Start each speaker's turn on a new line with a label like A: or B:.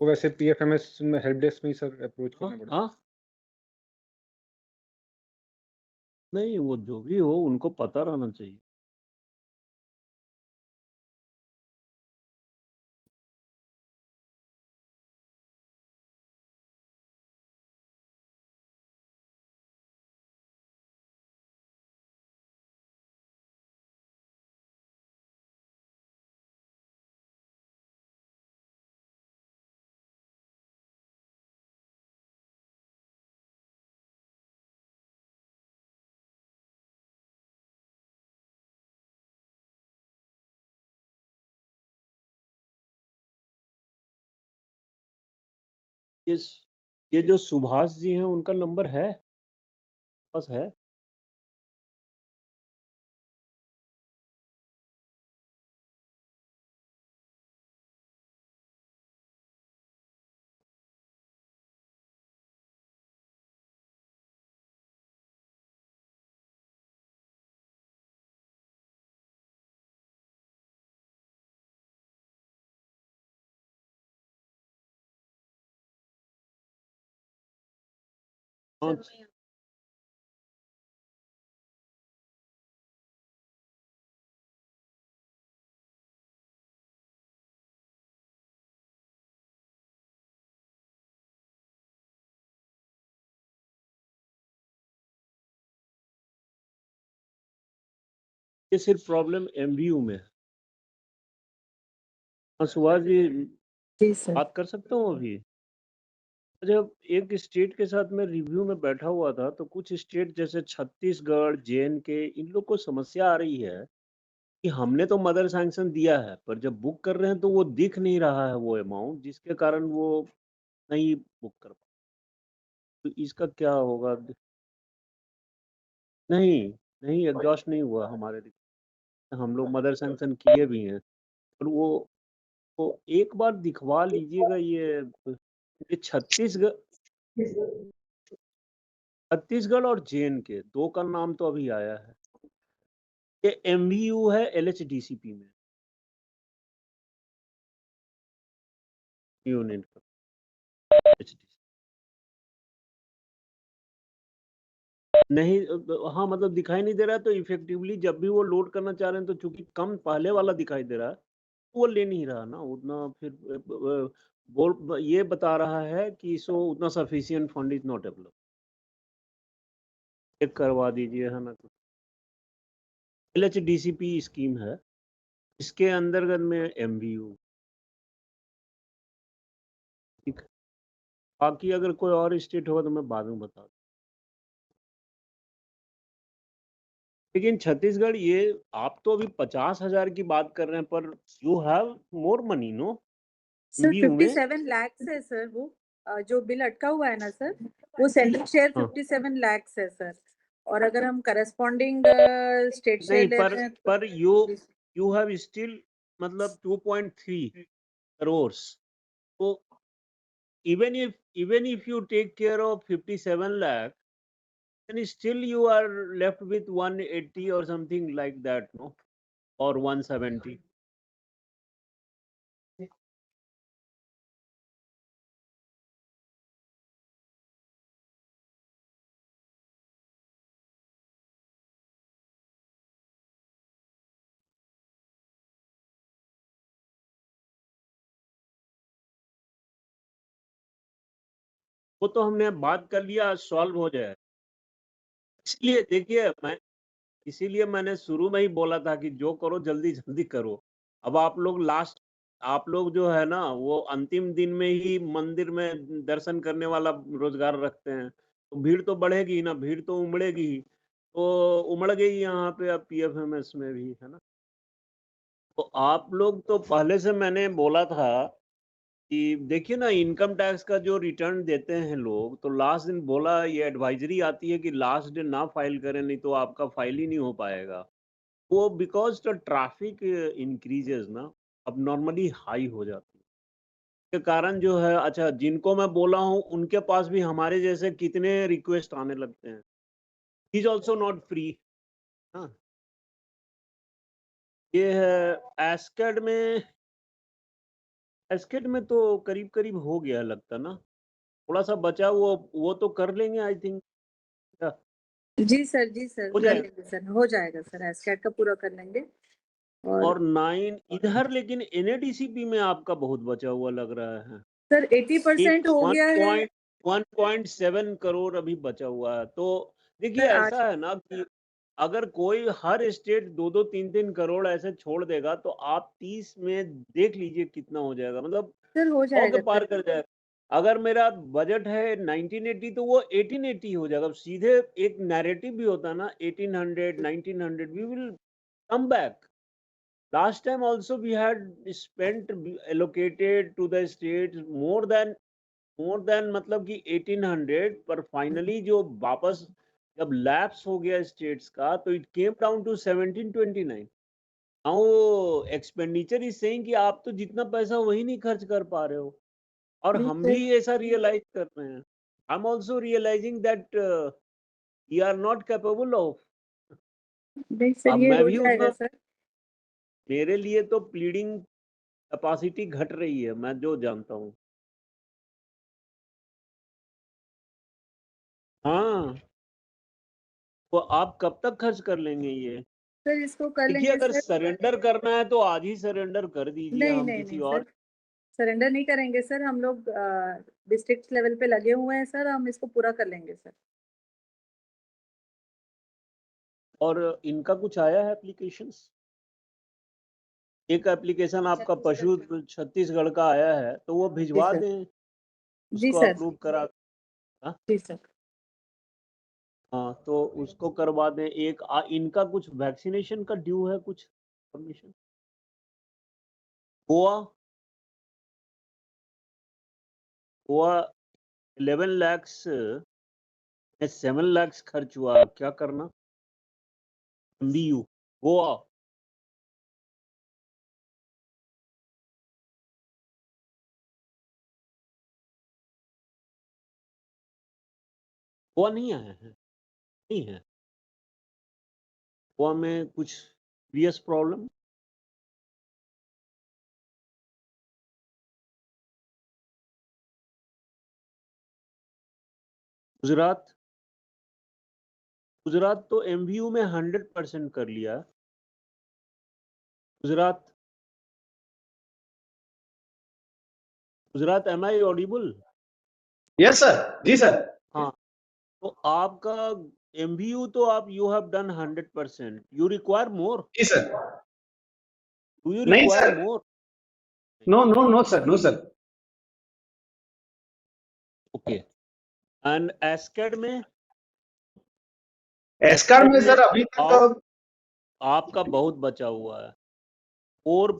A: वो वैसे पीएफएमएस में हेल्प डेस्क में ही सर अप्रोच
B: हाँ,
A: करना पड़ता है।
B: हाँ। नहीं, वो जो भी हो उनको पता रहना चाहिए। इस ये जो सुभाष जी हैं उनका नंबर है? पास है? हाँ, ये सिर्फ़ प्रॉब्लम एमवीयू में है। हाँ, सुभाष जी
C: जी सर।
B: बात कर सकता हूँ अभी? जब एक स्टेट के साथ मैं रिव्यू में बैठा हुआ था, तो कुछ स्टेट जैसे छत्तीसगढ़, जे-एन-के इन लोग को समस्या आ रही है कि हमने तो मदर सैंक्शन दिया है, पर जब बुक कर रहे हैं तो वो दिख नहीं रहा है वो अमाउंट जिसके कारण वो नहीं बुक कर पा तो इसका क्या होगा? नहीं, नहीं एग्ज़ॉस्ट नहीं हुआ हमारे हम लोग मदर सैंक्शन किए भी हैं। और वो एक बार दिखवा लीजिएगा ये छत्तीसगढ़ और जे-एन-के 2 का नाम तो अभी आया है। ये एमवीयू है एलएचडीसीपी में, यूनिट का एचडीसी नहीं हाँ, मतलब दिखाई नहीं दे रहा है तो इफेक्टिवली जब भी वो लोड करना चाह रहे हैं तो चूँकि कम पहले वाला दिखाई दे रहा है, वो ले नहीं रहा ना उतना फिर ये बता रहा है कि सो उतना sufficient fund is not available. Check करवा दीजिए है ना। एलएचडीसीपी स्कीम है, इसके अंतर्गत में एमवीयू ठीक है। बाकी अगर कोई और स्टेट होगा तो मैं बाद में बता दूँ। लेकिन छत्तीसगढ़ ये आप तो अभी 50,000 की बात कर रहे हैं पर you have more money no
C: sir
B: MVU में?
C: 57 लाख्स है सर वो जो बिल अटका हुआ है ना सर, वो सेंट्रल शेयर
B: हाँ।
C: 57 लाख्स है सर। और अगर हम करस्पॉन्डिंग स्टेट शेयर
B: नहीं
C: ले रहे हैं तो
B: पर यू हैव स्टिल मतलब 2.3 करोर्स तो even if you take care of 57 lakh then still you are left with 180 or something like that no or 170 वो तो हमने बात कर लिया सॉल्व हो जाए इसलिए देखिए मैं इसीलिए मैंने शुरू में ही बोला था कि जो करो जल्दी-जल्दी करो। अब आप लोग जो है ना वो अंतिम दिन में ही मंदिर में दर्शन करने वाला रोज़गार रखते हैं। तो भीड़ तो बढ़ेगी ही ना, भीड़ तो उमड़ेगी ही। तो उमड़ गई यहाँ पे अब पीएफएमएस में भी, है ना? तो आप लोग तो पहले से मैंने बोला था कि देखिए ना इनकम टैक्स का जो रिटर्न देते हैं लोग, तो लास्ट दिन बोला ये एडवाइज़री आती है कि लास्ट डे ना फाइल करें नहीं तो आपका फाइल ही नहीं हो पाएगा। वो बिकॉज़ द ट्रैफिक इंक्रीज़ेज़ ना, अब नॉर्मली हाई हो जाती है। के कारण जो है अच्छा जिनको मैं बोला हूँ, उनके पास भी हमारे जैसे कितने रिक्वेस्ट आने लगते हैं। इज़ ऑल्सो नॉट फ्री हाँ, ये है एस्केड में एस्केट में तो करीब-करीब हो गया लगता ना? थोड़ा-सा बचा वो तो कर लेंगे आई थिंक। क्या?
C: जी सर,
B: हो
C: कर
B: जाएगा?
C: लेंगे सर, हो जाएगा सर, एस्कैट का पूरा कर लेंगे। और
B: और 9 इधर लेकिन एनएडीसीपी में आपका बहुत बचा हुआ लग रहा है।
C: सर
B: एक
C: 80% हो गया है।
B: 1.7 करोड़ अभी बचा हुआ है। तो देखिए
C: सर आज
B: ऐसा है ना कि अगर कोई हर स्टेट 2-2 3-3 करोड़ ऐसे छोड़ देगा तो आप 30 में देख लीजिए कितना हो जाएगा। मतलब
C: सर हो
B: 100 के
C: जाएगा
B: पार
C: सर।
B: कर जाएगा। अगर मेरा बजट है 1980 तो वो 1880 हो जाएगा। सीधे एक नैरेटिव भी होता है ना 1800 1900 we will come back. Last time also we had spent allocated to the states more than मतलब कि 1800 पर फाइनली जो वापस जब लैप्स हो गया स्टेट्स का तो it came down to 1729। Now expenditure is saying कि आप तो जितना पैसा वही नहीं खर्च कर पा रहे हो और
C: नहीं
B: हम
C: सर,
B: भी ऐसा रियलाइज कर रहे हैं। I am also realising that we are not capable of.
C: नहीं सर,
B: अब
C: ये
B: मैं
C: हो
B: भी
C: जाएगा
B: उतना
C: सर।
B: मेरे लिए तो प्लीडिंग कैपेसिटी घट रही है, मैं जो जानता हूँ। हाँ, तो आप कब तक खर्च कर लेंगे ये?
C: सर इसको कर
B: देखिए
C: लेंगे
B: अगर
C: सर।
B: सरेंडर करना है तो आज ही सरेंडर कर दीजिए
C: नहीं,
B: हम
C: नहीं,
B: किसी
C: नहीं
B: और।
C: सर, सरेंडर नहीं करेंगे सर, हम लोग डिस्ट्रिक्ट लेवल पे लगे हुए हैं सर, हम इसको पूरा कर लेंगे सर।
B: और इनका कुछ आया है एप्लीकेशंस? एक एप्लीकेशन आपका पशु छत्तीसगढ़ का आया है, तो वो
C: जी
B: भिजवा
C: सर।
B: दें,
C: जी
B: उसको
C: सर।
B: अप्रूव करा। हाँ?
C: जी सर।
B: हाँ, तो उसको करवा दें। एक इनका कुछ वैक्सीनेशन का ड्यू है कुछ परमिशन? गोवा 11 लैक्स में 7 लैक्स खर्च हुआ, क्या करना? एमबीयू गोवा। गोवा नहीं आया है? नहीं है। गोवा में कुछ सीरियस प्रॉब्लम? गुजरात गुजरात तो एमवीयू में 100% कर लिया। Gujarat Gujarat am I audible?
D: Yes sir, जी सर।
B: हाँ, तो आपका एमवीयू तो आप you have done 100%। You require more?
D: जी सर।
B: डू यू
D: नहीं
B: require
D: sir,
B: more?
D: No no no sir, no sir.
B: Okay. And asked में
D: एस्कार में सर अभी
B: आप
D: तक
B: आपका बहुत बचा हुआ है। 4